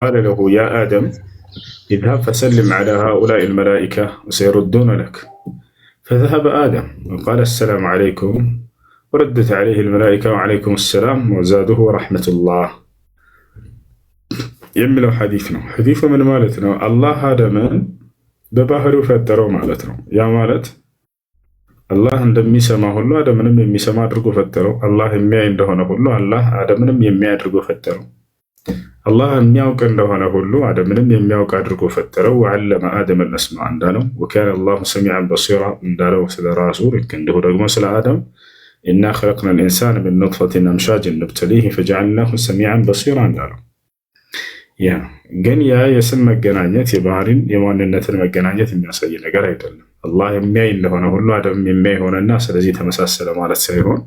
قال له يا آدم اذهب فسلم على هؤلاء الملائكة وسيردون لك. فذهب آدم وقال السلام عليكم، وردت عليه الملائكة وعليكم السلام وزاده رحمة الله. የሚለው ሐዲስ ነው። ሐዲሱ ምን ማለት ነው? አላህ አደምን በባህሪው ፈጠረው ማለት ነው። ያ ማለት አላህ እንደሚሰማ ሁሉ አደምንም የሚሰማ አድርጎ ፈጠረው። አላህ የሚያይ እንደሆነ ሁሉ አላህ አደምንም የሚያይ አድርጎ ፈጠረው። አላህ የሚያውቅ እንደሆነ ሁሉ አደምንም የሚያውቅ አድርጎ ፈጠረው። ወዐለመ አደም አልአስማዕ እንዳለው ወካነ አላሁ ሰሚዐን በሲራ እንዳለው ስለ ራሱ ልክ እንዲሁ ደግሞ ስለ አደም ኢና ኸለቅና ልኢንሳነ ሚን ኑጥፈቲን አምሻጅን ነብተሊህ ፈጀዐልናሁ ሰሚዐን በሲራ እንዳለው ያ ግን ያ የስም መገናኘት የባህሪን የማንነትን መገናኘት የሚያሳይ ነገር አይደለም። አላህ የሚያይ እንደሆነ ሁሉ አደም የሚያይ ሆነና ስለዚህ ተመሳሰለ ማለት ሳይሆን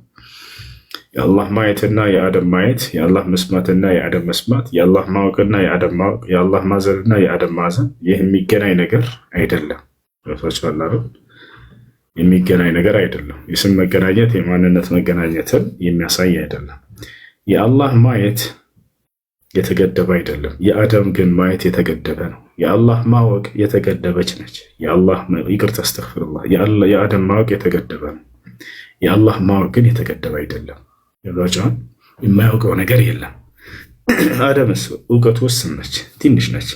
የአላህ ማየትና የአደም ማየት፣ የአላህ መስማትና የአደም መስማት፣ የአላህ ማወቅና የአደም ማወቅ፣ የአላህ ማዘንና የአደም ማዘን ይህ የሚገናኝ ነገር አይደለም። የሚገናኝ ነገር አይደለም። የስም መገናኘት የማንነት መገናኘትን የሚያሳይ አይደለም። የአላህ ማየት የተገደበ አይደለም። የአደም ግን ማየት የተገደበ ነው። የአላህ ማወቅ የተገደበች ነች። ይቅርታ አስተግፊሩላህ። የአደም ማወቅ የተገደበ ነው። የአላህ ማወቅ ግን የተገደበ አይደለም። ያሏቸውን የማያውቀው ነገር የለም። አደምስ እውቀቱ ውስን ነች፣ ትንሽ ነች።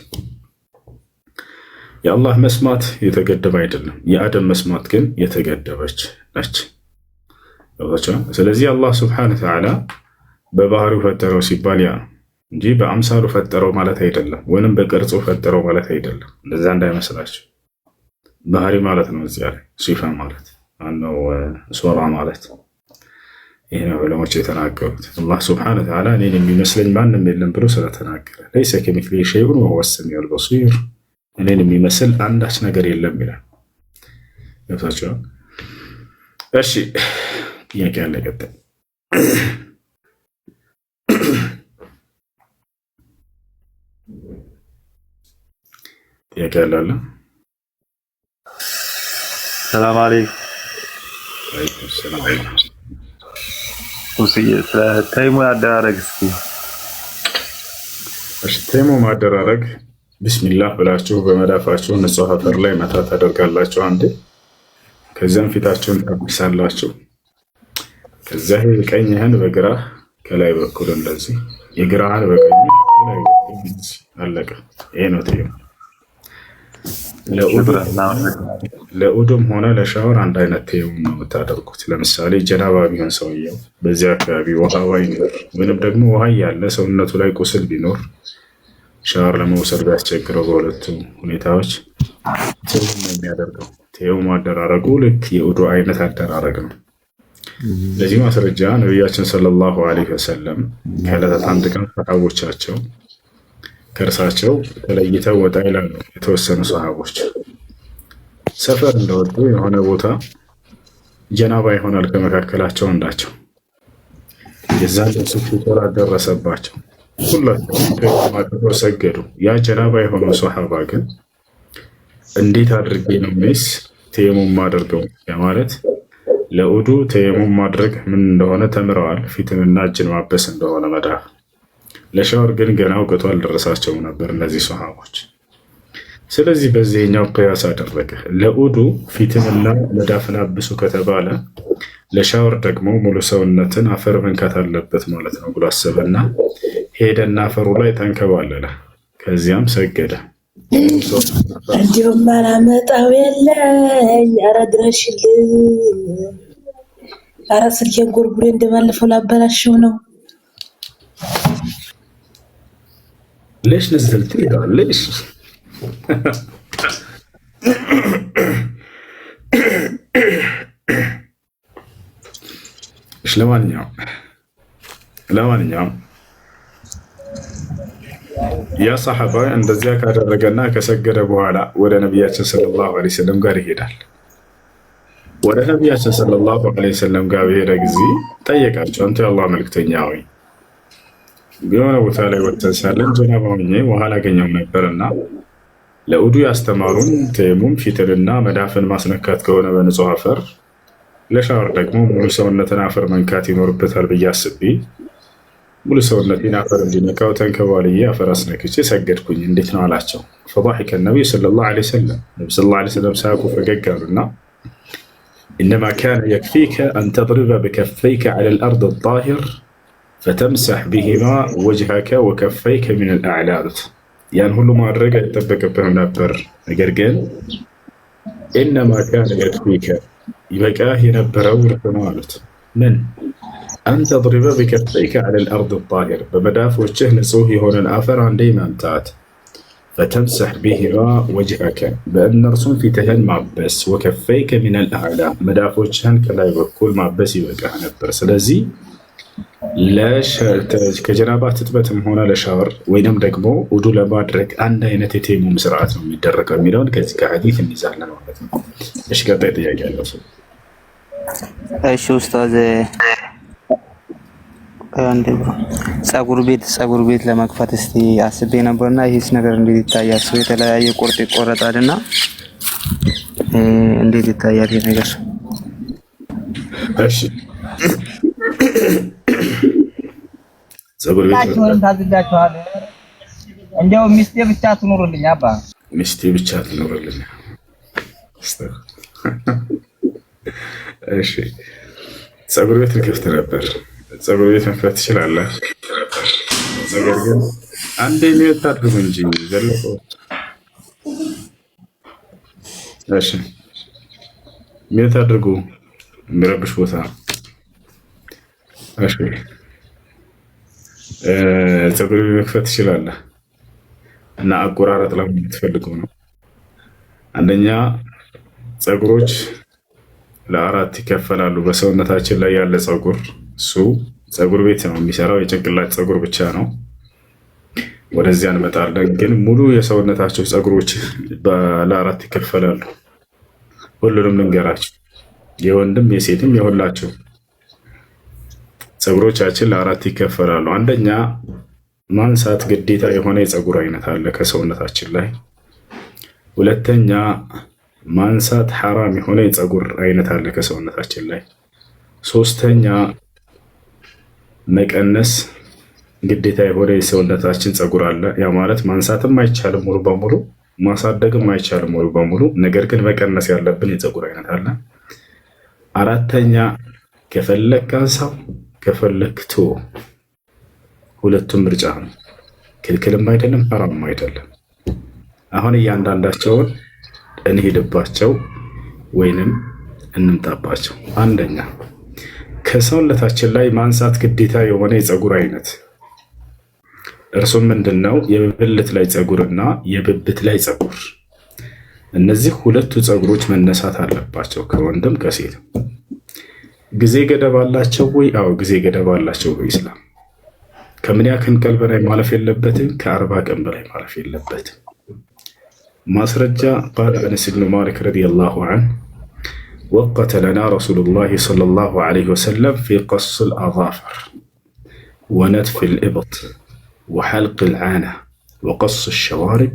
የአላህ መስማት የተገደበ አይደለም። የአደም መስማት ግን የተገደበች ነች። ስለዚህ አላህ ስብሐነሁ ወተዓላ በባህሪው ፈጠረው ሲባል ያ እንጂ በአምሳሉ ፈጠረው ማለት አይደለም፣ ወይንም በቅርጹ ፈጠረው ማለት አይደለም። እንደዛ እንዳይመስላችሁ። ባህሪ ማለት ነው። እዚያ ላይ ሲፋ ማለት ነው፣ ሱራ ማለት ይሄ ነው ዑለሞች የተናገሩት። አላህ ሱብሓነሁ ወተዓላ እኔን የሚመስለኝ ማንም የለም ብሎ ስለተናገረ ለይሰ ከሚስሊሂ ሸይኡን ወሁወ ሰሚዑል በሲር፣ እኔን የሚመስል አንዳች ነገር የለም ይላል። ገብታችኋል? እሺ ጥያቄ ያለ ቀጣይ ጥያቄ ያለ? ሰላም አለይኩም። ወአለይኩም ሰላም። ተይሙ አደራረግ እስኪ። እሺ ተይሙ ማደራረግ ቢስሚላህ ብላችሁ በመዳፋችሁ ንጹህ አፈር ላይ መታ ታደርጋላችሁ አንዴ። ከዚያም ፊታችሁን ታብሳላችሁ። ከዚያ ቀኝህን በግራህ ከላይ በኩል እንደዚህ፣ የግራህን በቀኝ ከላይ አለቀ። ይሄ ነው ተይሙ። ለኡዱም ሆነ ለሻወር አንድ አይነት ተየሙም ነው የምታደርጉት። ለምሳሌ ጀናባ ቢሆን ሰውየው በዚህ አካባቢ ውሃ ባይኖር ወይንም ደግሞ ውሃ ያለ ሰውነቱ ላይ ቁስል ቢኖር ሻወር ለመውሰድ ቢያስቸግረው በሁለቱ ሁኔታዎች ተየሙም ነው የሚያደርገው። ተየሙም አደራረጉ ልክ የኡዱ አይነት አደራረግ ነው። ለዚህ ማስረጃ ነቢያችን ሰለላሁ ዐለይሂ ወሰለም ከዕለታት አንድ ቀን ሰሃቦቻቸው ከእርሳቸው ተለይተው ወጣ ይላሉ። የተወሰኑ ሰሃቦች ሰፈር እንደወጡ የሆነ ቦታ ጀናባ ይሆናል ከመካከላቸው አንዳቸው። የዛን ሱፍ ጦር ደረሰባቸው። ሁላቸው ሰገዱ። ያ ጀናባ የሆነው ሰሃባ ግን እንዴት አድርጌ ነው ሜስ ተየሙም ማድረገው? ያ ማለት ለኡዱ ተየሙም ማድረግ ምን እንደሆነ ተምረዋል። ፊትንና እጅን ማበስ እንደሆነ መዳፍ። ለሻወር ግን ገና እውቀቱ አልደረሳቸውም ነበር እነዚህ ሰሃቦች። ስለዚህ በዚህኛው ቅያስ አደረገ። ለኡዱ ፊትንና መዳፍን አብሱ ከተባለ ለሻወር ደግሞ ሙሉ ሰውነትን አፈር መንካት አለበት ማለት ነው ብሎ አሰበና ሄደና አፈሩ ላይ ተንከባለለ። ከዚያም ሰገደ። እንዲሁም አላመጣው የለኝ፣ ኧረ ድረሽልኝ፣ ኧረ ስልኬን ጎርጉሬ እንደባለፈው ላበላሸው ነው። ليش نزلتيها؟ ليش؟ ايش لمانيام ያ ሰሐባ እንደዚያ ካደረገና ከሰገደ በኋላ ወደ ነቢያችን ሰለላሁ ዐለይሂ ወሰለም ጋር ይሄዳል። ወደ ነቢያችን ሰለላሁ ዐለይሂ ወሰለም ጋር በሄደ ጊዜ ጠየቃቸው፣ አንተ የአላህ መልክተኛ ሆይ የሆነ ቦታ ላይ ወጥተን ሳለን ጀናባ ሆኜ ውሃ አላገኘሁም ነበርና ለኡዱ ያስተማሩን ተየሙም ፊትንና መዳፍን ማስነካት ከሆነ በንጹህ አፈር፣ ለሻወር ደግሞ ሙሉ ሰውነትን አፈር መንካት ይኖርበታል ብዬ አስቤ ሙሉ ሰውነቴን አፈር እንዲነካው ተንከባልዬ አፈር አስነክቼ ሰገድኩኝ። እንዴት ነው አላቸው። ፈضحك النبي صلى الله عليه وسلم ነብዩ ሰለላሁ ዐለይሂ ወሰለም ሳያውቁ ፈገግ አሉና إنما كان يكفيك أن تضرب بكفيك على الأرض الطاهر فتمسح بهما وجهك وكفيك من الأعلى ያን ሁሉ ማድረግ አይጠበቅብህም ነበር። ነገር ግን إنما كان يكفيك ይበቃህ የነበረው ነው አሉት። ምን أن تضرب بكفيك على الأرض الطاهر በመዳፎችህ ንጹህ የሆነን አፈር አንዴ መምታት فتمسح بهما وجهك በእነርሱም ፊትህን ማበስ وكفيك من الأعلى መዳፎችህን ከላይ በኩል ማበስ ይበቃህ ነበር። ስለዚህ ከጀናባ ትጥበትም ሆነ ለሻወር ወይንም ደግሞ ውዱ ለማድረግ አንድ አይነት የቴሙም ስርዓት ነው የሚደረገው የሚለውን ከዚህ ከሐዲስ እንይዛለን ማለት ነው። እሺ ቀጣይ ጥያቄ አለው ሰው። እሺ ኡስታዝ ጸጉር ቤት ለመክፈት እስቲ አስቤ ነበርና ይህስ ነገር እንዴት ይታያል? ሰው የተለያየ ቁርጥ ይቆረጣልና እንዴት ይታያል ይሄ ነገር? እሺ ጸጉር ቤት ታዝጋችኋል። እንደው ሚስቴ ብቻ ትኖርልኝ አባ ሚስቴ ብቻ ትኖርልኝ። እሺ ጸጉር ቤት ልከፍት ነበር። ጸጉር ቤት መክፈት ትችላለህ። ነገር ግን አንዴ ሚዩት አድርጉ እንጂ ዘለቀው። እሺ ሚዩት አድርጉ የሚረብሽ ቦታ። እሺ ጸጉር ቤት መክፈት ትችላለህ እና አቆራረጥ ለምን የምትፈልገው ነው? አንደኛ ጸጉሮች ለአራት ይከፈላሉ። በሰውነታችን ላይ ያለ ጸጉር እሱ ጸጉር ቤት ነው የሚሰራው። የጭንቅላት ጸጉር ብቻ ነው። ወደዚያ እንመጣለን። ግን ሙሉ የሰውነታቸው ጸጉሮች ለአራት ይከፈላሉ። ሁሉንም ልንገራቸው፣ የወንድም የሴትም የሁላቸው ጸጉሮቻችን ለአራት ይከፈላሉ። አንደኛ ማንሳት ግዴታ የሆነ የጸጉር አይነት አለ ከሰውነታችን ላይ። ሁለተኛ ማንሳት ሐራም የሆነ የጸጉር አይነት አለ ከሰውነታችን ላይ። ሶስተኛ መቀነስ ግዴታ የሆነ የሰውነታችን ጸጉር አለ። ያ ማለት ማንሳትም አይቻልም ሙሉ በሙሉ ማሳደግም አይቻልም ሙሉ በሙሉ፣ ነገር ግን መቀነስ ያለብን የጸጉር አይነት አለ። አራተኛ ከፈለክ አንሳው ከፈለክ ተው፣ ሁለቱም ምርጫ ነው። ክልክልም አይደለም ሐራምም አይደለም። አሁን እያንዳንዳቸውን እንሄድባቸው ወይንም እንምጣባቸው። አንደኛ ከሰውነታችን ላይ ማንሳት ግዴታ የሆነ የጸጉር አይነት እርሱም ምንድነው? የብብት ላይ ጸጉርና የብብት ላይ ጸጉር። እነዚህ ሁለቱ ጸጉሮች መነሳት አለባቸው ከወንድም ከሴት። ጊዜ ገደብ አላቸው ወይ? አዎ ጊዜ ገደብ አላቸው በኢስላም። ከምን ያክል ቀን በላይ ማለፍ የለበትም? ከ40 ቀን በላይ ማለፍ የለበትም። ማስረጃ ቃለ አነስ ብኑ ማሊክ ረዲየላሁ ዐንሁ ወቀተ ለና ረሱሉላሂ ሰለላሁ ዐለይሂ ወሰለም ፊ ቀስል አዛፈር ወነትፊል ኢብጥ ወሐልቅል ዓና ወቀስል ሸዋሪብ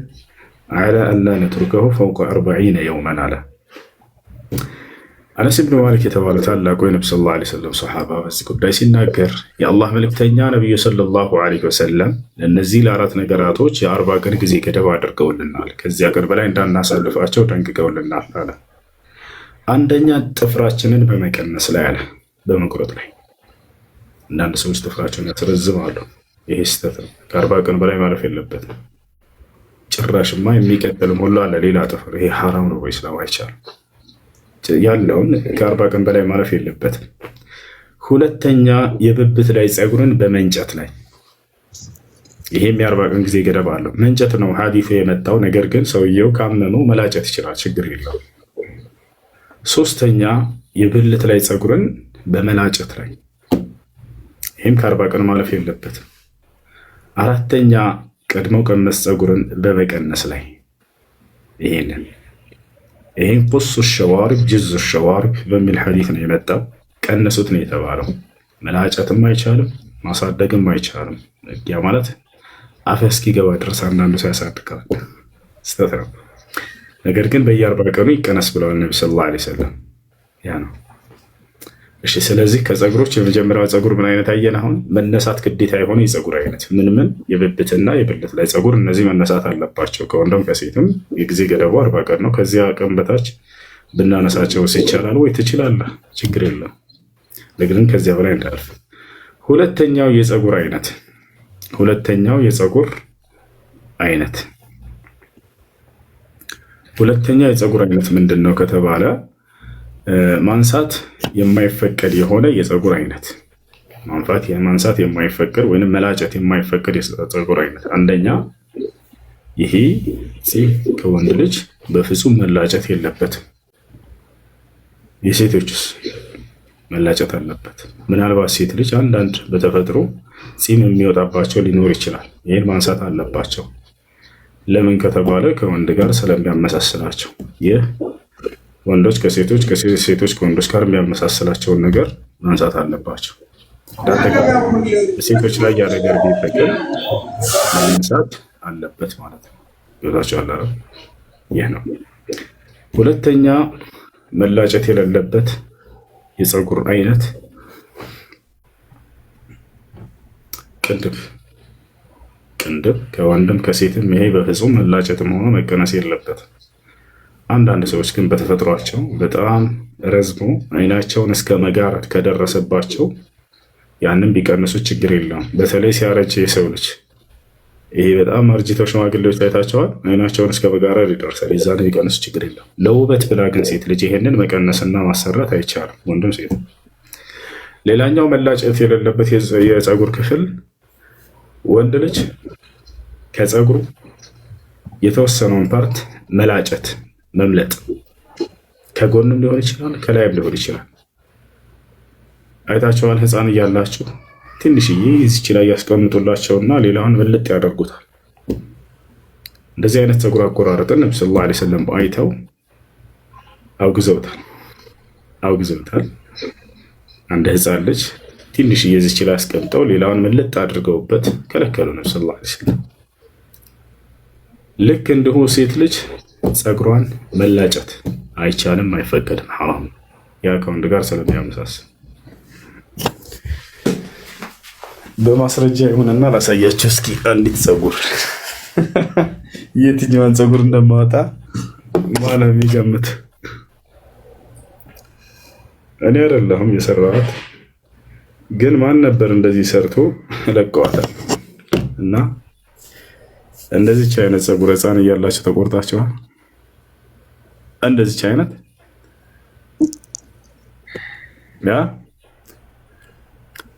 ዐላ አላ ነትሩከሁ ፈውቀ 40 የውመን አለ። አነስ ብኑ ማሊክ የተባለ ታላቁ የነብዩ ሰለላሁ ዐለይሂ ወሰለም ሰሓባ በዚህ ጉዳይ ሲናገር የአላህ መልእክተኛ ነቢዩ ሰለላሁ ዐለይሂ ወሰለም ለእነዚህ ለአራት ነገራቶች የ40 ቀን ጊዜ ገደብ አድርገውልናል። ከዚያ ቀን በላይ እንዳናሳልፋቸው ጠንቅቀውልናል አለ። አንደኛ ጥፍራችንን በመቀነስ ላይ አለ፣ በመቁረጥ ላይ። አንዳንድ ሰዎች ጥፍራቸውን ያስረዝማሉ። ይሄ ስህተት ነው። ከ40 ቀን በላይ ማለፍ የለበትም። ጭራሽማ የሚቀጥልም ሁሉ አለ ሌላ ጥፍር። ይሄ ሐራም ነው በኢስላም አይቻልም። ያለውን ከ40 ቀን በላይ ማለፍ የለበትም። ሁለተኛ የብብት ላይ ጸጉርን በመንጨት ላይ፣ ይሄም የ40 ቀን ጊዜ ገደብ አለው። መንጨት ነው ሐዲሱ የመጣው። ነገር ግን ሰውየው ካመመው መላጨት ይችላል፣ ችግር የለውም። ሶስተኛ የብልት ላይ ጸጉርን በመላጨት ላይ፣ ይህም ከ40 ቀን ማለፍ የለበትም። አራተኛ ቀድመው ቀመስ ጸጉርን በመቀነስ ላይ፣ ይህም ቁሱ ሸዋሪብ ጅዙ ሸዋሪብ በሚል ሐዲስ ነው የመጣው። ቀነሱት ነው የተባለው። መላጨትም አይቻልም፣ ማሳደግም አይቻልም። ያ ማለት አፍ እስኪገባ ድረስ አንዳንዱ ሲያሳድጋል፣ ስተት ነው። ነገር ግን በየ40 ቀኑ ይቀነስ ብለዋል ነቢ ሰለላሁ ዐለይሂ ወሰለም። ያ ነው። እሺ ስለዚህ ከፀጉሮች የመጀመሪያው ፀጉር ምን አይነት አየን? አሁን መነሳት ግዴታ የሆነ የፀጉር አይነት ምን የብብትና የብልት ላይ ፀጉር እነዚህ መነሳት አለባቸው። ከወንድም ከሴትም የጊዜ ገደቡ 40 ቀን ነው። ከዚያ ቀን በታች ብናነሳቸው ይቻላል ወይ? ትችላለህ፣ ችግር የለም። ግን ከዚያ በላይ እንዳልፍ። ሁለተኛው የፀጉር አይነት ምንድን ነው ከተባለ ማንሳት የማይፈቀድ የሆነ የፀጉር አይነት ማንሳት የማይፈቀድ ወይንም መላጨት የማይፈቀድ የፀጉር አይነት። አንደኛ ይሄ ፂም ከወንድ ልጅ በፍጹም መላጨት የለበትም። የሴቶችስ መላጨት አለበት። ምናልባት ሴት ልጅ አንዳንድ በተፈጥሮ ፂም የሚወጣባቸው ሊኖር ይችላል። ይህን ማንሳት አለባቸው። ለምን ከተባለ ከወንድ ጋር ስለሚያመሳስላቸው። ይህ ወንዶች ከሴቶች ሴቶች ከወንዶች ጋር የሚያመሳስላቸውን ነገር ማንሳት አለባቸው። ሴቶች ላይ ያ ነገር ቢፈቀድ ማንሳት አለበት ማለት ነው። ይወጣቸዋል። ይህ ነው። ሁለተኛ መላጨት የሌለበት የፀጉር አይነት ቅንድብ ከወንድም ከሴትም ይሄ በፍጹም መላጨትም ሆኖ መቀነስ የለበትም። አንዳንድ ሰዎች ግን በተፈጥሯቸው በጣም ረዝሞ አይናቸውን እስከ መጋረድ ከደረሰባቸው ያንን ቢቀንሱ ችግር የለውም። በተለይ ሲያረጅ የሰው ልጅ ይሄ በጣም አርጅተው ሽማግሌዎች ታይታቸዋል፣ አይናቸውን እስከ መጋረድ ይደርሳል። የዛን ቢቀንሱ ችግር የለውም። ለውበት ብላ ግን ሴት ልጅ ይሄንን መቀነስና ማሰራት አይቻልም፣ ወንድም ሴት። ሌላኛው መላጨት የሌለበት የፀጉር ክፍል ወንድ ልጅ ከፀጉሩ የተወሰነውን ፓርት መላጨት መምለጥ፣ ከጎንም ሊሆን ይችላል ከላይም ሊሆን ይችላል። አይታቸዋል። ህፃን እያላችሁ ትንሽዬ እዚች ላይ ያስቀምጡላቸውና ሌላውን መልጥ ያደርጉታል። እንደዚህ አይነት ፀጉር አቆራረጥን ነብዩ ሰለላሁ ዐለይሂ ወሰለም አይተው አውግዘውታል። አንድ ህፃን ልጅ ትንሽዬ እዚች ላይ አስቀምጠው ሌላውን መልጥ አድርገውበት ከለከሉ ነብዩ ሰለላሁ ዐለይሂ ወሰለም። ልክ እንዲሁ ሴት ልጅ ፀጉሯን መላጨት አይቻልም፣ አይፈቀድም፣ ሐራም። ያ ከወንድ ጋር ስለሚያመሳስል በማስረጃ ይሁንና ላሳያችሁ እስኪ አንዲት ፀጉር የትኛዋን ፀጉር እንደማወጣ ማን የሚገምት? እኔ አይደለሁም የሰራኋት፣ ግን ማን ነበር እንደዚህ ሰርቶ ለቀዋታል። እና እንደዚች አይነት ፀጉር ህፃን እያላችሁ ተቆርጣችኋል? እንደዚች አይነት ያ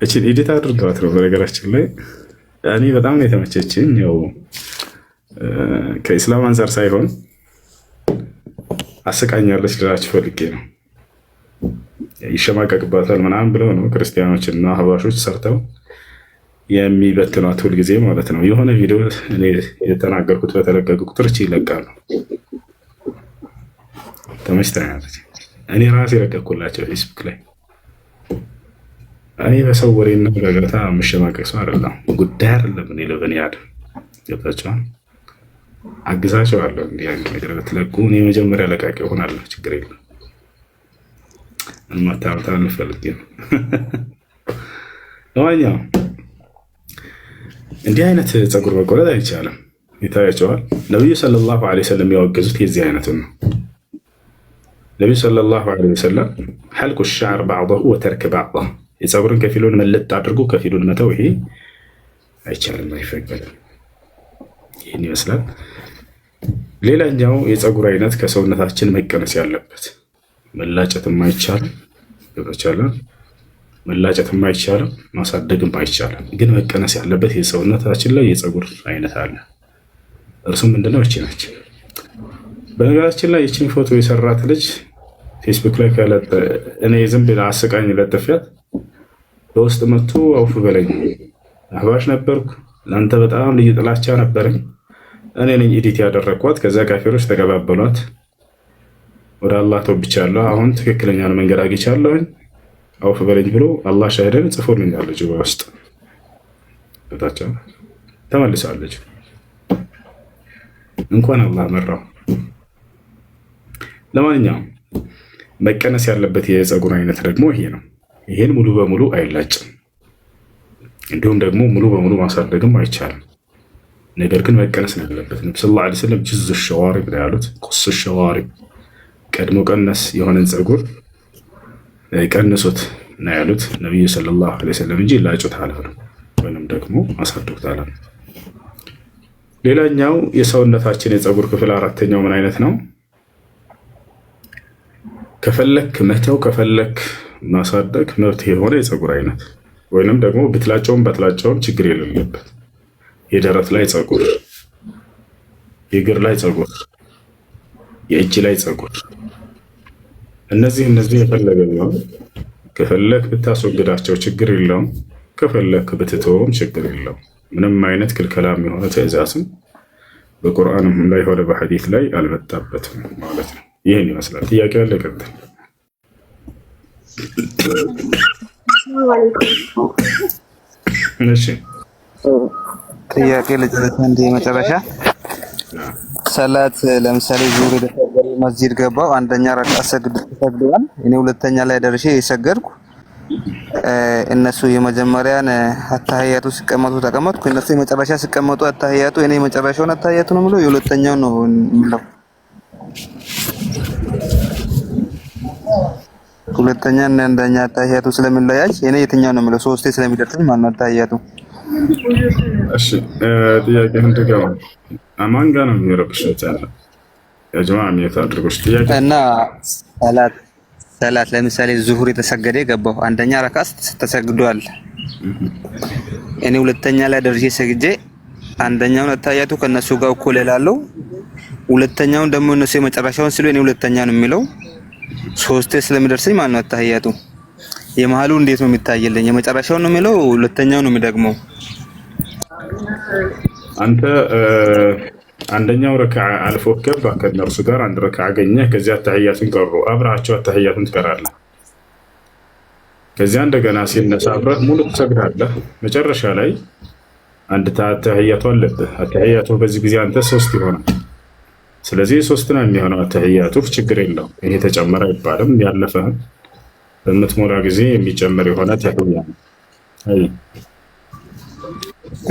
እቺን ኤዲት አድርገዋት ነው። በነገራችን ላይ እኔ በጣም ነው የተመቸችኝ። ያው ከኢስላም አንፃር ሳይሆን አስቃኛለች ልላችሁ ፈልጌ ነው። ይሸማቀቅባታል ምናምን ብለው ነው ክርስቲያኖች እና አህባሾች ሰርተው የሚበትኗት ሁልጊዜ ማለት ነው። የሆነ ቪዲዮ እኔ የተናገርኩት በተለቀቀ ቁጥር እቺ ይለቃሉ። ተመችታኛለች። እኔ ራሴ የለቀኩላቸው ፌስቡክ ላይ። እኔ በሰው ወሬና ጋጋታ የምሸማቀቅ ሰው አይደለም። ጉዳይ አይደለም። እኔ ለበኔ አይደል ገብታችኋል። አግዛቸዋለሁ። እንዲህ አይነት ነገር ብትለቁ እኔ መጀመሪያ ለቃቂ እሆናለሁ። ችግር የለም። ማታውታ እንፈልግ ነው። ለማንኛውም እንዲህ አይነት ፀጉር መቆረጥ አይቻልም። ይታያቸዋል። ነብዩ ሰለላሁ ዐለይሂ ወሰለም ያወገዙት የዚህ አይነቱን ነው። ነብዩ ሰለላሁ ዐለይሂ ወሰለም ሐልቁ الشعر بعضه وترك بعضه የፀጉርን ከፊሉን መልጥ አድርጎ ከፊሉን መተው ይሄ አይቻልም፣ አይፈቀድም። ይህን ይመስላል። ሌላኛው የፀጉር አይነት ከሰውነታችን መቀነስ ያለበት መላጨትም አይቻልም፣ መላጨትም አይቻልም፣ ማሳደግም አይቻልም። ግን መቀነስ ያለበት የሰውነታችን ላይ የፀጉር አይነት አለ። እርሱም ምንድነው? እቺ ነች። በነገራችን ላይ እቺን ፎቶ የሰራት ልጅ ፌስቡክ ላይ እኔ ዝም ብላ አስቃኝ ለጥፊያት በውስጥ መጥቶ አውፍ በለኝ፣ አህባሽ ነበርኩ፣ ለአንተ በጣም ልዩ ጥላቻ ነበረኝ፣ እኔ ነኝ ኤዲት ያደረኳት፣ ከዛ ካፊሮች ተቀባበሏት፣ ወደ አላህ ተወብቻለሁ፣ አሁን ትክክለኛውን መንገድ አግኝቻለሁኝ፣ አውፍ በለኝ ብሎ አላህ ሻሂደን ጽፎልኛል። ልጅ በውስጥ ታቻ ተመልሳለች። እንኳን አላህ መራው። ለማንኛውም መቀነስ ያለበት የፀጉር አይነት ደግሞ ይሄ ነው። ይሄን ሙሉ በሙሉ አይላጭም። እንዲሁም ደግሞ ሙሉ በሙሉ ማሳደግም አይቻልም። ነገር ግን መቀነስ ነው ያለበት። ነብዩ ሰለላሁ ዐለይሂ ወሰለም ጅዝ ሸዋሪብ ነው ያሉት። ቁስ ሸዋሪብ ቀድሞ ቀነስ የሆነን ፀጉር ቀንሱት ነው ያሉት ነብዩ ሰለላሁ ዐለይሂ ወሰለም እንጂ ላጩት አላሉም፣ ወይንም ደግሞ አሳድጉት አላሉም። ሌላኛው የሰውነታችን የፀጉር ክፍል አራተኛው ምን አይነት ነው? ከፈለክ መተው ከፈለክ ማሳደግ መብት የሆነ የፀጉር አይነት ወይንም ደግሞ በትላጨውም ችግር የሌለበት የደረት ላይ ፀጉር፣ የእግር ላይ ፀጉር፣ የእጅ ላይ ፀጉር፣ እነዚህ የፈለገ ቢሆን ከፈለክ ብታስወግዳቸው ችግር የለውም፣ ከፈለክ ብትተውም ችግር የለውም። ምንም አይነት ክልከላም የሆነ ትዕዛዝም በቁርአንም ላይ ሆነ በሐዲስ ላይ አልመጣበትም ማለት ነው። ይህን ይመስላል። ጥያቄ ያለ ቀጥል። እሺ ጥያቄ ልጨርስ እንደ መጨረሻ ሰላት ለምሳሌ ዙር የተሰገደ መስጂድ ገባው አንደኛ ረካ ሰግደዋል። እኔ ሁለተኛ ላይ ደርሼ የሰገድኩ እነሱ የመጀመሪያን አታህያቱ ሲቀመጡ ተቀመጥኩ፣ እነሱ የመጨረሻ ሲቀመጡ አታህያቱ፣ እኔ የመጨረሻውን አታህያቱ ነው የምለው የሁለተኛው ነው የምለው። ሁለተኛ እና አንደኛ አታህያቱ ስለሚለያይ እኔ የትኛው ነው የምለው? ሶስቴ ስለሚደርሰኝ ማለት ነው አታህያቱ። እሺ ጥያቄ እንደገና አማን ጋር ነው የሚረብሸው ታላ ያጀማ አሚያት አድርጎሽ ጥያቄ እና ሰላት ለምሳሌ ዙሁር የተሰገደ ገባው አንደኛ ረካስ ተሰግዷል። እኔ ሁለተኛ ላይ ደርሼ ሰግጄ አንደኛውን አታህያቱ ከነሱ ጋር እኮ እላለሁ። ሁለተኛውን ደግሞ እነሱ የመጨረሻውን ሲሉ እኔ ሁለተኛውን ነው የሚለው። ሶስቴ ስለሚደርሰኝ ማለት ነው አታህያቱ። የመሃሉ እንዴት ነው የሚታየልኝ? የመጨረሻውን ነው የሚለው ሁለተኛውን ነው የሚደግመው? አንተ አንደኛው ረካዓ አልፎ ገባ ከነርሱ ጋር አንድ ረካዓ አገኘህ። ከዚያ አታህያቱን ቀሩ፣ አብራቸው አታህያቱን ትቀራለህ። ከዚያ እንደገና ሲነሳ አብረህ ሙሉ ትሰግዳለህ። መጨረሻ ላይ አንድ አታህያቱ አለብህ። አታህያቱ በዚህ ጊዜ አንተ 3 ይሆናል። ስለዚህ 3 ነው የሚሆነው አታህያቱ። ችግር የለውም። ይሄ ተጨመረ አይባልም። ያለፈህን በምትሞላ ጊዜ የሚጨመር የሆነ ተህያ ነው። አይ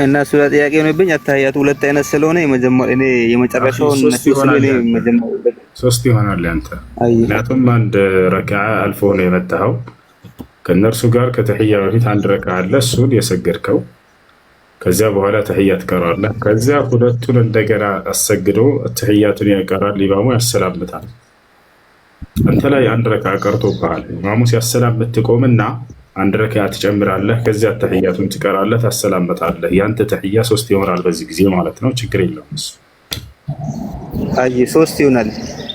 እና እሱ ጥያቄ ሆነብኝ። አታህያቱ ሁለት አይነት ስለሆነ እኔ የመጨረሻውን ሶስት ይሆናል አንተ። ምክንያቱም አንድ ረካዓ አልፎ ነው የመጣኸው። ከነርሱ ጋር ከተህያ በፊት አንድ ረካዓ አለ፣ እሱን የሰገድከው። ከዚያ በኋላ ተህያ ትቀራለህ። ከዚያ ሁለቱን እንደገና አሰግዶ ተህያቱን ያቀራል። ኢማሙ ያሰላምታል። አንተ ላይ አንድ ረካዓ ቀርቶብሃል። ኢማሙ ሲያሰላምት ትቆምና አንድ ረካዓ ትጨምራለህ። ከዚያ ተህያቱን ትቀራለህ፣ ታሰላምታለህ። ያንተ ተህያ 3 ይሆናል በዚህ ጊዜ ማለት ነው። ችግር የለውም እሱ። አይ 3 ይሆናል።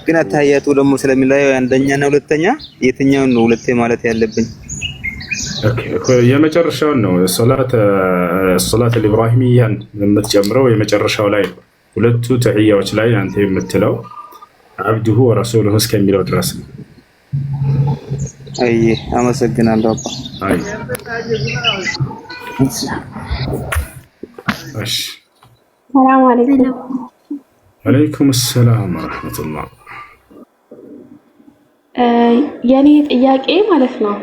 ግን አታህያቱ ደግሞ ስለሚለያዩ አንደኛና ሁለተኛ የትኛውን ነው ሁለቴ ማለት ያለብኝ? የመጨረሻውን ነው ሶላት ኢብራሂሚያን የምትጨምረው የመጨረሻው ላይ ሁለቱ ተህያዎች ላይ አንተ የምትለው አብዱሁ ወረሱሉሁ እስከሚለው ድረስ ነው። አይ አመሰግናለሁ አባ። አይ እሺ ሰላም አለይኩም። ወአለይኩም ሰላም ወራህመቱላህ። የኔ ጥያቄ ማለት ነው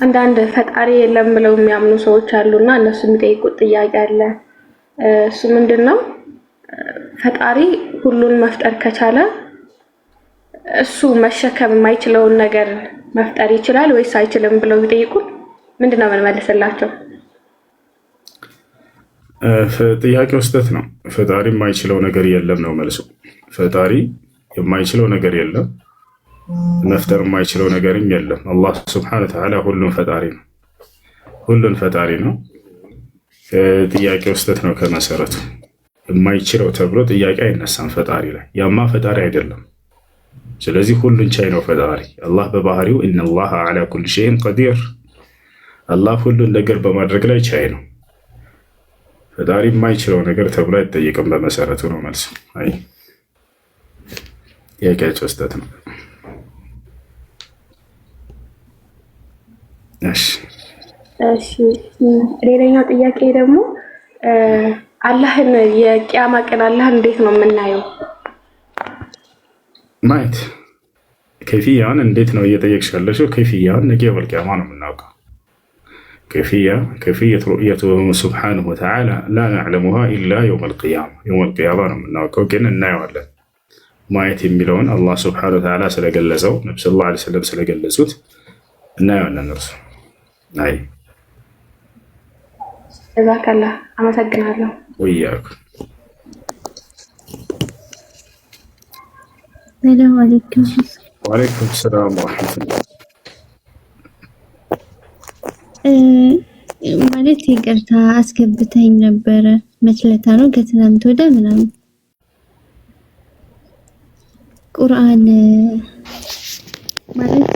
አንዳንድ ፈጣሪ የለም ብለው የሚያምኑ ሰዎች አሉና እነሱ የሚጠይቁት ጥያቄ አለ። እሱ ምንድነው? ፈጣሪ ሁሉን መፍጠር ከቻለ እሱ መሸከም የማይችለውን ነገር መፍጠር ይችላል ወይስ አይችልም ብለው ቢጠይቁን ምንድነው መልሰላቸው? ጥያቄው ስህተት ነው። ፈጣሪ የማይችለው ነገር የለም ነው መልሱ። ፈጣሪ የማይችለው ነገር የለም፣ መፍጠር የማይችለው ነገርም የለም። አላህ ሱብሓነሁ ወተዓላ ሁሉን ፈጣሪ ነው። ጥያቄው ስህተት ነው ከመሰረቱ። የማይችለው ተብሎ ጥያቄ አይነሳም ፈጣሪ ላይ። ያማ ፈጣሪ አይደለም። ስለዚህ ሁሉን ቻይ ነው ፈጣሪ። አላህ በባህሪው ኢነላህ ዐላ ኩሊ ሸይኢን ቀዲር፣ አላህ ሁሉን ነገር በማድረግ ላይ ቻይ ነው። ፈጣሪ የማይችለው ነገር ተብሎ አይጠየቅም በመሰረቱ ነው መልሱ። አይ ጥያቄያቸው ስህተት ነው። እሺ ሌላኛው ጥያቄ ደግሞ አላህን የቂያማ ቀን አላህን እንዴት ነው የምናየው? ማየት ከይፍያን እንዴት ነው እየጠየቅሽ ያለሽው? ከይፍያን ነገ ወልቂያማ ነው የምናውቀው። كيفية رؤيته سبحانه وتعالى لا نعلمها إلا يوم القيامة ነው የምናውቀው ግን እናየዋለን። ማየት የሚለውን አላህ Subhanahu Wa Ta'ala ስለገለጸው ነብዩ ሰለላሁ ዐለይሂ ወሰለም ስለገለጹት እናየዋለን። እርሱ አይ ጀዛከላ አመሰግናለሁ። ወያኩ ሰላም አለይኩም። ወአለይኩም ሰላም ወራህመቱላህ። ማለት ይቅርታ አስገብተኝ ነበረ መችለታ ነው ከትናንት ወደ ምናምን ቁርአን ማለት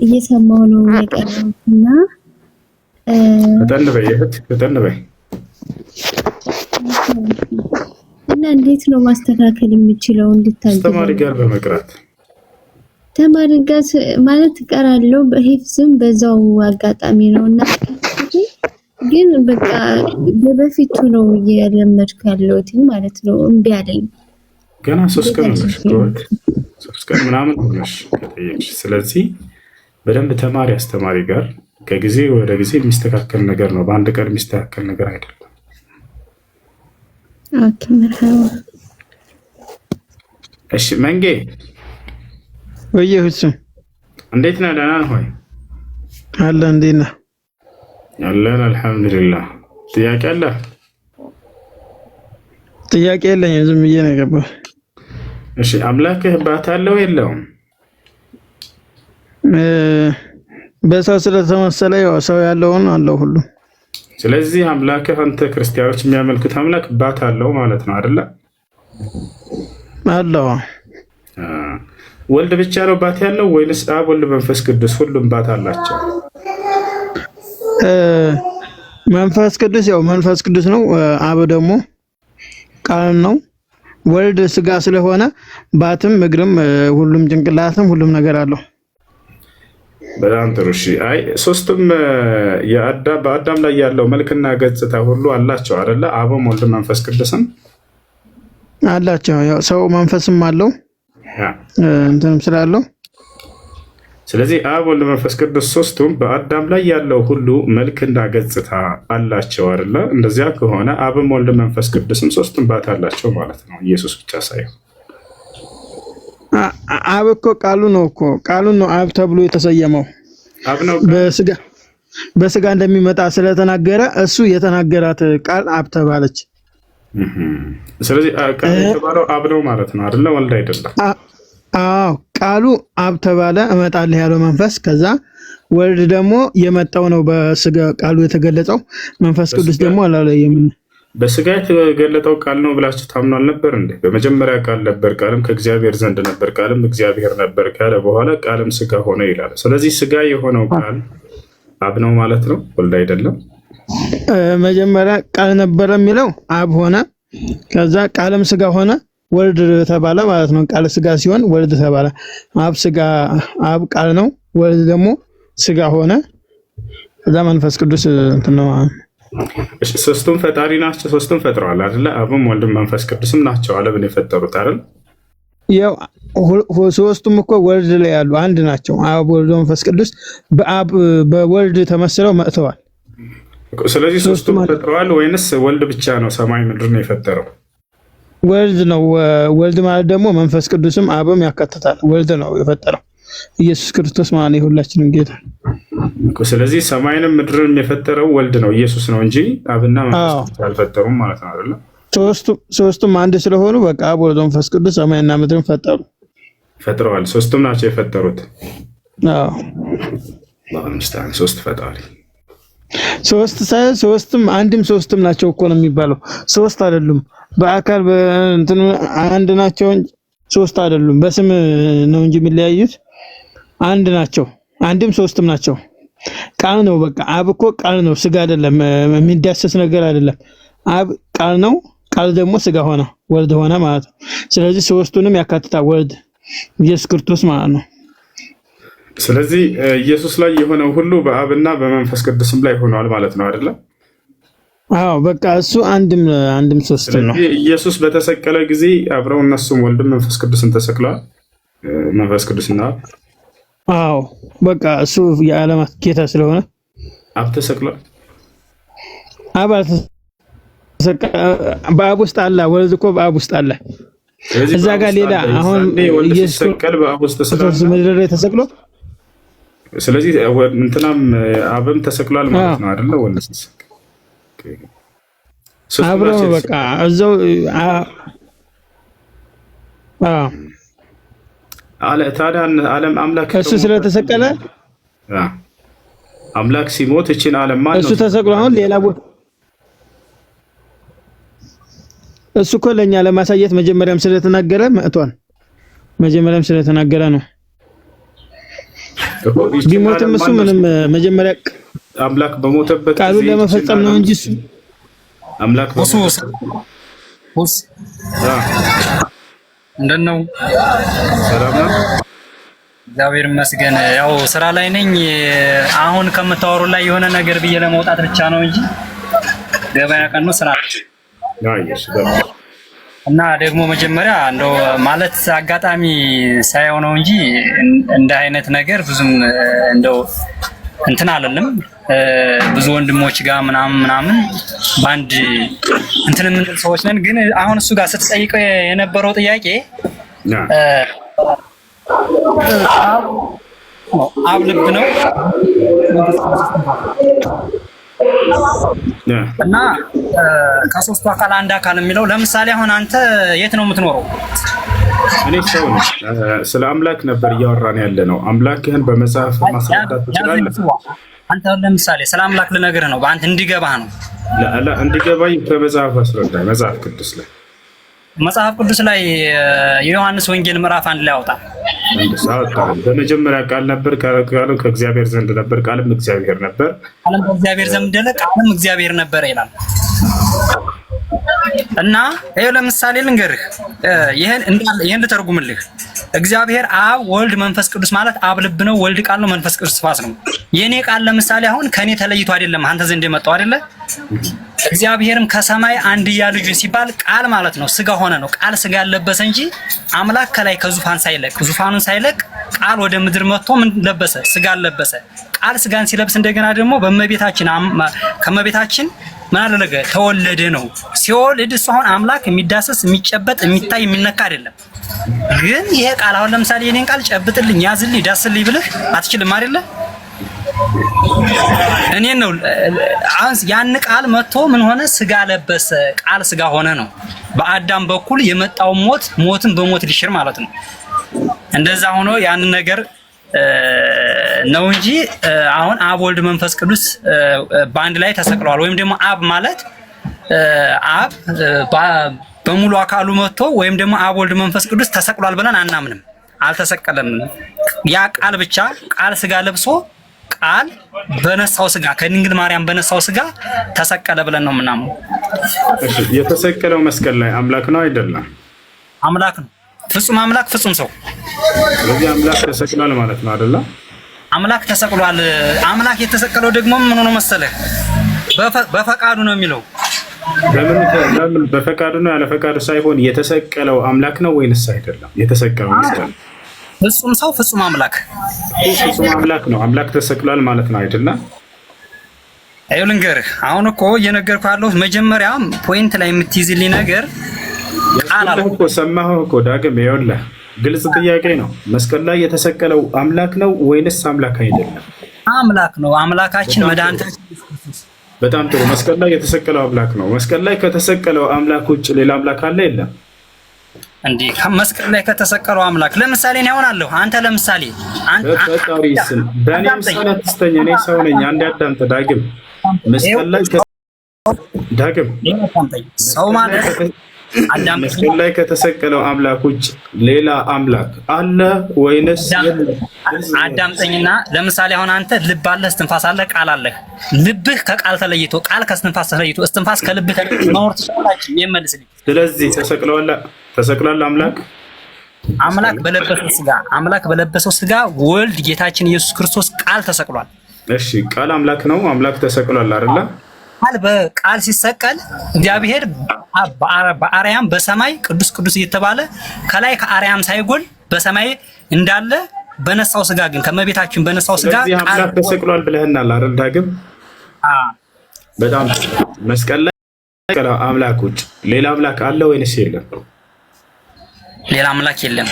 እየሰማሁ ነው የቀረውና ተጠንበይ እና እንዴት ነው ማስተካከል የምችለው? እንድታገኝ ተማሪ ጋር በመቅራት ተማሪ ጋር ማለት ቀራለው በሂፍዝም በዛው አጋጣሚ ነውና ግን በቃ በፊቱ ነው እየለመድኩ ያለሁት ማለት ነው። እምቢ አለኝ። ገና 3 ቀን ነው 3 ቀን ምናምን ሆነሽ ከጠየቅሽ። ስለዚህ በደንብ ተማሪ አስተማሪ ጋር ከጊዜ ወደ ጊዜ የሚስተካከል ነገር ነው። በአንድ ቀን የሚስተካከል ነገር አይደለም። ኦኬ መርሐባ። እሺ መንጌ ወየሁት እንዴት ነህ? ደህና ነህ ሆይ? አለ እንዴት ነህ? አለን አልሐምዱሊላህ። ጥያቄ አለ? ጥያቄ የለኝም ዝም ብዬ ነው የገባሁት። እሺ አምላክህ ባት አለው የለውም? በሰው ስለተመሰለ ያው ሰው ያለውን አለው ሁሉ። ስለዚህ አምላክህ አንተ ክርስቲያኖች የሚያመልኩት አምላክ ባት አለው ማለት ነው አይደለ? አለው። ወልድ ብቻ ነው ባት ያለው ወይስ አብ ወልድ መንፈስ ቅዱስ ሁሉም ባት አላቸው? መንፈስ ቅዱስ ያው መንፈስ ቅዱስ ነው። አብ ደግሞ ቃል ነው። ወልድ ስጋ ስለሆነ ባትም እግርም ሁሉም ጭንቅላትም ሁሉም ነገር አለው። በጣም ጥሩ። እሺ አይ ሶስቱም በአዳም ላይ ያለው መልክና ገጽታ ሁሉ አላቸው አይደለ? አብም ወልድ መንፈስ ቅዱስም አላቸው። ያው ሰው መንፈስም አለው እንትንም ስላለው ስለዚህ አብ ወልድ መንፈስ ቅዱስ ሶስቱም በአዳም ላይ ያለው ሁሉ መልክና ገጽታ አላቸው አይደለ? እንደዚያ ከሆነ አብም ወልድ መንፈስ ቅዱስም ሶስቱም ባት አላቸው ማለት ነው። ኢየሱስ ብቻ ሳይሆን አብ እኮ ቃሉ ነው አብ ተብሎ የተሰየመው። አብ ነው በስጋ እንደሚመጣ ስለተናገረ እሱ የተናገራት ቃል አብ ተባለች። ስለዚህ ቃል የተባለው አብ ነው ማለት ነው አይደለ? ወልድ አይደለም። አዎ ቃሉ አብ ተባለ እመጣለሁ ያለው መንፈስ። ከዛ ወልድ ደግሞ የመጣው ነው በስጋ ቃሉ የተገለጸው። መንፈስ ቅዱስ ደግሞ አላለየም። በስጋ የተገለጠው ቃል ነው ብላችሁ ታምኗል ነበር እንዴ? በመጀመሪያ ቃል ነበር፣ ቃልም ከእግዚአብሔር ዘንድ ነበር፣ ቃልም እግዚአብሔር ነበር ካለ በኋላ ቃልም ስጋ ሆነ ይላል። ስለዚህ ስጋ የሆነው ቃል አብ ነው ማለት ነው፣ ወልድ አይደለም። መጀመሪያ ቃል ነበር የሚለው አብ ሆነ፣ ከዛ ቃልም ስጋ ሆነ ወልድ ተባለ ማለት ነው። ቃል ስጋ ሲሆን ወልድ ተባለ። አብ ቃል ነው፣ ወልድ ደግሞ ስጋ ሆነ፣ ከዛ መንፈስ ቅዱስ እንትን ነው። ሶስቱም ፈጣሪ ናቸው። ሶስቱም ፈጥረዋል አይደለ? አብም ወልድም መንፈስ ቅዱስም ናቸው ዓለምን የፈጠሩት አይደል? ያው ሶስቱም እኮ ወልድ ላይ ያሉ አንድ ናቸው። አብ ወልድ መንፈስ ቅዱስ በአብ በወልድ ተመስለው መጥተዋል። ስለዚህ ሶስቱም ፈጥረዋል ወይንስ ወልድ ብቻ ነው ሰማይ ምድርን የፈጠረው? ወልድ ነው። ወልድ ማለት ደግሞ መንፈስ ቅዱስም አብም ያካትታል። ወልድ ነው የፈጠረው ኢየሱስ ክርስቶስ ማለት ነው የሁላችንም ጌታ። ስለዚህ ሰማይንም ምድርን የፈጠረው ወልድ ነው ኢየሱስ ነው እንጂ አብና መንፈስ ቅዱስ አልፈጠሩም ማለት ነው አይደል? ሶስቱም አንድ ስለሆኑ በቃ አብ ወልድ መንፈስ ቅዱስ ሰማይና ምድርን ፈጥረዋል። ሶስቱም ናቸው የፈጠሩት። አዎ ለምሳሌ ሶስት ፈጣሪ ሶስትም አንድም ሶስትም ናቸው እኮ ነው የሚባለው። ሶስት አይደሉም በአካል በእንትን አንድ ናቸው እንጂ ሶስት አይደሉም። በስም ነው እንጂ የሚለያዩት አንድ ናቸው። አንድም ሶስትም ናቸው። ቃል ነው በቃ አብ እኮ ቃል ነው፣ ስጋ አይደለም፣ የሚዳሰስ ነገር አይደለም። አብ ቃል ነው፣ ቃል ደግሞ ስጋ ሆነ፣ ወልድ ሆነ ማለት ነው። ስለዚህ ሶስቱንም ያካትታል ወልድ ኢየሱስ ክርስቶስ ማለት ነው። ስለዚህ ኢየሱስ ላይ የሆነው ሁሉ በአብና በመንፈስ ቅዱስም ላይ ሆኗል ማለት ነው አይደለ? አዎ በቃ እሱ አንድም ሶስት ነው። ኢየሱስ በተሰቀለ ጊዜ አብረው እነሱም ወልድም መንፈስ ቅዱስን ተሰቅለዋል። መንፈስ ቅዱስና አዎ በቃ እሱ የዓለማት ጌታ ስለሆነ አብ ተሰቅሏል። አብ በአብ ውስጥ አለ፣ ወልድ እኮ በአብ ውስጥ አለ። እዛ ጋር ሌላ አሁን ኢየሱስ ተሰቀለ በአብ ውስጥ ምድር ላይ ተሰቅሎ፣ ስለዚህ እንትናም አብም ተሰቅሏል ማለት ነው አይደለ? ወልድ አብሮ በቃ እዛው ታዲያ ዓለም አምላክ እሱ ስለተሰቀለ አምላክ ሲሞት እቺን ዓለም ማለት ነው እሱ ተሰቅሎ አሁን ሌላ ቦታ እሱ እኮ ለኛ ለማሳየት መጀመሪያም ስለተናገረ መጥቷል። መጀመሪያም ስለተናገረ ነው። ቢሞትም እሱ ምንም መጀመሪያ አምላክ በሞተበት ቃሉን ለመፈጸም ነው እንጂ እሱ አምላክ እንደነው ሰላም ነው። እግዚአብሔር ይመስገን። ያው ስራ ላይ ነኝ። አሁን ከምታወሩ ላይ የሆነ ነገር ብዬ ለመውጣት ብቻ ነው እንጂ ገበያ ቀን ነው ስራ እና ደግሞ መጀመሪያ እንደው ማለት አጋጣሚ ሳይሆን ነው እንጂ እንደ አይነት ነገር ብዙም እንደው እንትን አይደለም። ብዙ ወንድሞች ጋር ምናምን ባንድ እንትን ምን ሰዎች ነን። ግን አሁን እሱ ጋር ስትጠይቀው የነበረው ጥያቄ አብ ልብ ነው እና ከሶስቱ አካል አንድ አካል የሚለው ለምሳሌ አሁን አንተ የት ነው የምትኖረው? እኔ ሰው ነኝ። ስለ አምላክ ነበር እያወራን ያለ ነው። አምላክህን በመጽሐፍ ማስረዳት ትችላለህ? አንተ ለምሳሌ ስለ አምላክ ልነግርህ ነው፣ በአንተ እንዲገባህ ነው። እንዲገባኝ ከመጽሐፍ አስረዳኝ። መጽሐፍ ቅዱስ ላይ የዮሐንስ ወንጌል ምዕራፍ 1 ላይ ያወጣል። በመጀመሪያ ቃል ነበር፣ ቃልም ከእግዚአብሔር ዘንድ ነበር፣ ቃልም እግዚአብሔር ነበር፣ ቃልም በእግዚአብሔር ዘንድ ነበር፣ ቃልም እግዚአብሔር ነበር ይላል። እና ይሄ ለምሳሌ ልንገርህ፣ ይሄን ልተርጉምልህ። እግዚአብሔር አብ ወልድ መንፈስ ቅዱስ ማለት አብ ልብ ነው፣ ወልድ ቃል ነው፣ መንፈስ ቅዱስ ፋስ ነው። የኔ ቃል ለምሳሌ አሁን ከኔ ተለይቶ አይደለም አንተ ዘንድ የመጣው አይደለ? እግዚአብሔርም ከሰማይ አንድያ ልጁ ሲባል ቃል ማለት ነው ስጋ ሆነ ነው። ቃል ስጋ ለበሰ እንጂ አምላክ ከላይ ከዙፋን ሳይለቅ ዙፋኑን ሳይለቅ ቃል ወደ ምድር መጥቶ ምን ለበሰ? ስጋ ለበሰ። ቃል ስጋን ሲለብስ እንደገና ደግሞ ከመቤታችን ምን አደረገ? ተወለደ ነው። ሲወልድ እሱ አሁን አምላክ የሚዳሰስ የሚጨበጥ የሚታይ የሚነካ አይደለም። ግን ይሄ ቃል አሁን ለምሳሌ የኔን ቃል ጨብጥልኝ፣ ያዝልኝ፣ ዳስልኝ ብለህ አትችልም አይደለ? እኔን ነው ያን ቃል መጥቶ ምን ሆነ? ስጋ ለበሰ። ቃል ስጋ ሆነ ነው። በአዳም በኩል የመጣው ሞትን በሞት ሊሽር ማለት ነው። እንደዛ ሆኖ ያንን ነገር ነው እንጂ አሁን አብ ወልድ መንፈስ ቅዱስ በአንድ ላይ ተሰቅለዋል። ወይም ደግሞ አብ ማለት አብ በሙሉ አካሉ መጥቶ ወይም ደግሞ አብ ወልድ መንፈስ ቅዱስ ተሰቅሏል ብለን አናምንም። አልተሰቀለም። ያ ቃል ብቻ ቃል ስጋ ለብሶ ቃል በነሳው ስጋ ከድንግል ማርያም በነሳው ስጋ ተሰቀለ ብለን ነው የምናምነው። እሺ፣ የተሰቀለው መስቀል ላይ አምላክ ነው አይደለም? አምላክ ነው። ፍጹም አምላክ ፍጹም ሰው። ስለዚህ አምላክ ተሰቅሏል ማለት ነው አይደለ? አምላክ ተሰቅሏል። አምላክ የተሰቀለው ደግሞ ምን ሆኖ መሰለህ? በፈቃዱ ነው የሚለው። ለምን በፈቃዱ ነው? ያለ ፈቃዱ ሳይሆን የተሰቀለው አምላክ ነው ወይንስ አይደለም? የተሰቀለው መስቀል ፍጹም ሰው ፍጹም አምላክ ነው። አምላክ ተሰቅሏል ማለት ነው አይደለም? አይው ልንገርህ፣ አሁን እኮ እየነገርኩህ ያለሁት መጀመሪያ ፖይንት ላይ የምትይዝልኝ ነገር ቃል አለ እኮ። ሰማኸው እኮ ዳግም። ይኸውልህ ግልጽ ጥያቄ ነው። መስቀል ላይ የተሰቀለው አምላክ ነው ወይንስ አምላክ አይደለም? አምላክ ነው። አምላካችን መድኃኒታችን። በጣም ጥሩ። መስቀል ላይ የተሰቀለው አምላክ ነው። መስቀል ላይ ከተሰቀለው አምላክ ውጭ ሌላ አምላክ አለ የለም? እንዴ መስቀል ላይ ከተሰቀለው አምላክ ለምሳሌ እኔ አሁን አለሁ። አንተ ለምሳሌ ፈጣሪ ስም በእኔ ምሳሌ አትስተኛ። እኔ ሰው ነኝ። አንድ አዳምጥ ዳግም። መስቀል ላይ ዳግም ሰው ማለት መስቀል ላይ ከተሰቀለው አምላክ ውጭ ሌላ አምላክ አለ ወይንስ? አዳምጠኝና ለምሳሌ አሁን አንተ ልብ አለህ፣ እስትንፋስ አለህ፣ ቃል አለህ። ልብህ ከቃል ተለይቶ ቃል ከእስትንፋስ ተለይቶ እስትንፋስ ከልብህ ተለይቶ መኖር ትችላለህ? ይመልስልኝ። ስለዚህ ተሰቅሏል አምላክ በለበሰው ስጋ ወልድ ጌታችን ኢየሱስ ክርስቶስ ቃል ተሰቅሏል። እሺ ቃል አምላክ ነው። አምላክ ተሰቅሏል አይደለ? ቃል ሲሰቀል እግዚአብሔር በአርያም በሰማይ ቅዱስ ቅዱስ እየተባለ ከላይ ከአርያም ሳይጎል በሰማይ እንዳለ በነሳው ስጋ ግን ከመቤታችን በነሳው ስጋ አምላክ ተሰቅሏል ብለህናል አይደል? ዳግም በጣም መስቀል ላይ አምላክ ውጭ ሌላ አምላክ አለ ወይንስ የለም? ሌላ አምላክ የለም።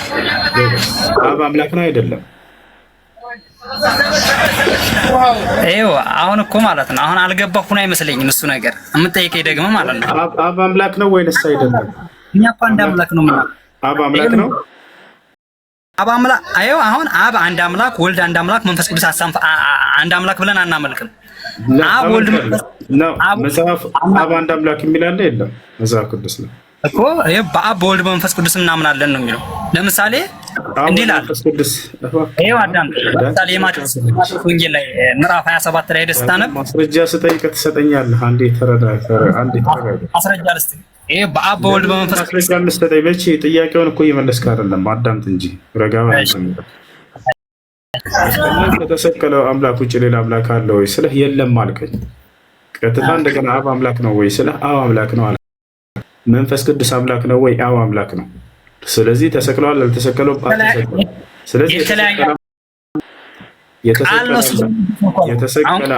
አብ አምላክ ነው አይደለም? ይኸው አሁን እኮ ማለት ነው አሁን አልገባሁም አይመስለኝም እሱ ነገር የምጠይቀኝ ደግሞ ማለት ነው አብ አምላክ ነው ወይንስ አይደለም? እኛ እኮ አንድ አምላክ ነው ማለት አብ አምላክ ነው። አብ አምላክ ይኸው አሁን አብ አንድ አምላክ፣ ወልድ አንድ አምላክ፣ መንፈስ ቅዱስ አንድ አምላክ ብለን አናመልክም። አብ ወልድ መጽሐፍ አብ አንድ አምላክ የሚል አለ የለም? መጽሐፍ ቅዱስ ነው እኮ በአብ በወልድ በመንፈስ ቅዱስ እናምናለን ነው የሚለው። ለምሳሌ እንዲህ ይላል ይኸው አዳም ለምሳሌ የማቴዎስ ወንጌል ላይ ምዕራፍ 27 ላይ ሄደህ ስታነብ ማስረጃ ስጠይቅ ትሰጠኛለህ። አንዴ ተረዳ አንዴ ተረጋ። ማስረጃ ልስጥ። ይሄ በአብ በወልድ በመንፈስ ቅዱስ ማስረጃ ልስጠኝ። መቼ ጥያቄውን እኮ እየመለስክ አይደለም። አዳምጥ እንጂ ረጋ ማለት ነው። ከተሰቀለው አምላክ ውጭ ሌላ አምላክ አለ ወይ ስልህ የለም አልከኝ። ቀጥታ እንደገና አብ አምላክ ነው ወይ ስልህ አብ አምላክ ነው አለ። መንፈስ ቅዱስ አምላክ ነው ወይ? አዎ አምላክ ነው። ስለዚህ ተሰቅሏል አልተሰቀለው? ስለዚህ የተሰቀለ